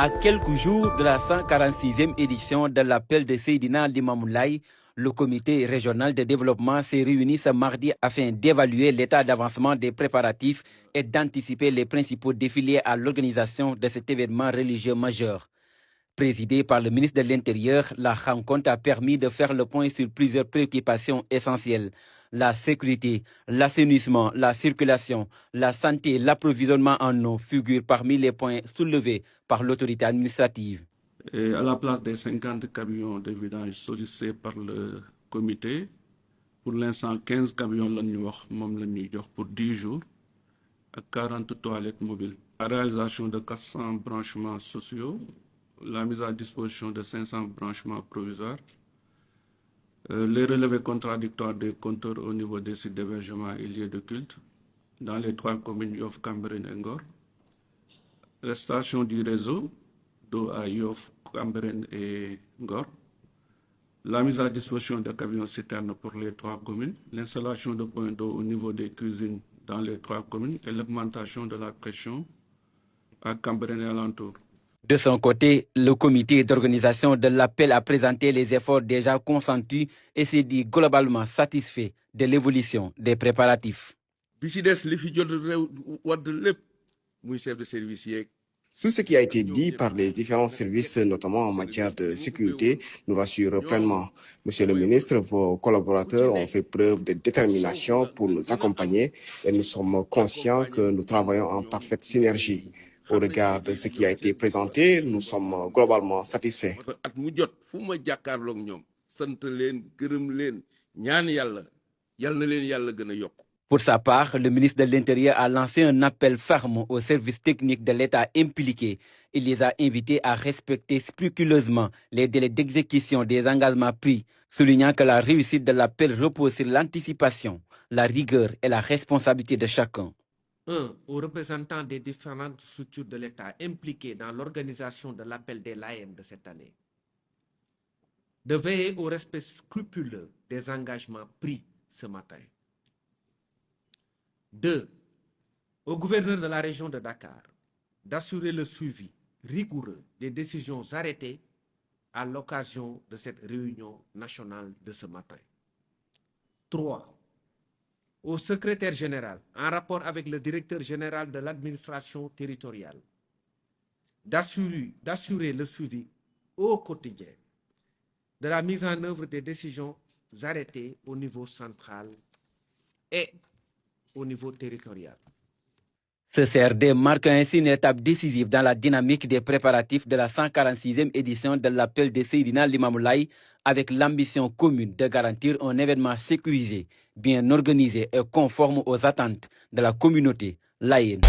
À quelques jours de la 146e édition de l'appel de Seydina Limamou Laye, le comité régional de développement s'est réuni ce mardi afin d'évaluer l'état d'avancement des préparatifs et d'anticiper les principaux défilés à l'organisation de cet événement religieux majeur. Présidée par le ministre de l'Intérieur, la rencontre a permis de faire le point sur plusieurs préoccupations essentielles. La sécurité, l'assainissement, la circulation, la santé et l'approvisionnement en eau figurent parmi les points soulevés par l'autorité administrative. Et à la place des 50 camions de vidange sollicités par le comité, pour l'instant 15 camions pour 10 jours et 40 toilettes mobiles. La réalisation de 400 branchements sociaux, la mise à disposition de 500 branchements provisoires, les relevés contradictoires des compteurs au niveau des sites d'hébergement et lieux de culte dans les 3 communes Yoff, Cambérène et Ngor, restauration du réseau d'eau à Yoff, Cambérène et Ngor, la mise à disposition de camions citernes pour les 3 communes, l'installation de points d'eau au niveau des cuisines dans les 3 communes et l'augmentation de la pression à Cambérène et alentour. De son côté, le comité d'organisation de l'appel a présenté les efforts déjà consentis et s'est dit globalement satisfait de l'évolution des préparatifs. Tout ce qui a été dit par les différents services, notamment en matière de sécurité, nous rassure pleinement. Monsieur le ministre, vos collaborateurs ont fait preuve de détermination pour nous accompagner et nous sommes conscients que nous travaillons en parfaite synergie. Au regard de ce qui a été présenté, nous sommes globalement satisfaits. Pour sa part, le ministre de l'Intérieur a lancé un appel ferme aux services techniques de l'État impliqués. Il les a invités à respecter scrupuleusement les délais d'exécution des engagements pris, soulignant que la réussite de l'appel repose sur l'anticipation, la rigueur et la responsabilité de chacun. Aux représentants des différentes structures de l'État impliquées dans l'organisation de l'appel des Layènes de cette année, de veiller au respect scrupuleux des engagements pris ce matin. 2. Au gouverneur de la région de Dakar, d'assurer le suivi rigoureux des décisions arrêtées à l'occasion de cette réunion nationale de ce matin. 3. Au secrétaire général, en rapport avec le directeur général de l'administration territoriale, d'assurer le suivi au quotidien de la mise en œuvre des décisions arrêtées au niveau central et au niveau territorial. Ce CRD marque ainsi une étape décisive dans la dynamique des préparatifs de la 146e édition de l'appel de Seydina Limamou Laye, avec l'ambition commune de garantir un événement sécurisé, bien organisé et conforme aux attentes de la communauté layène.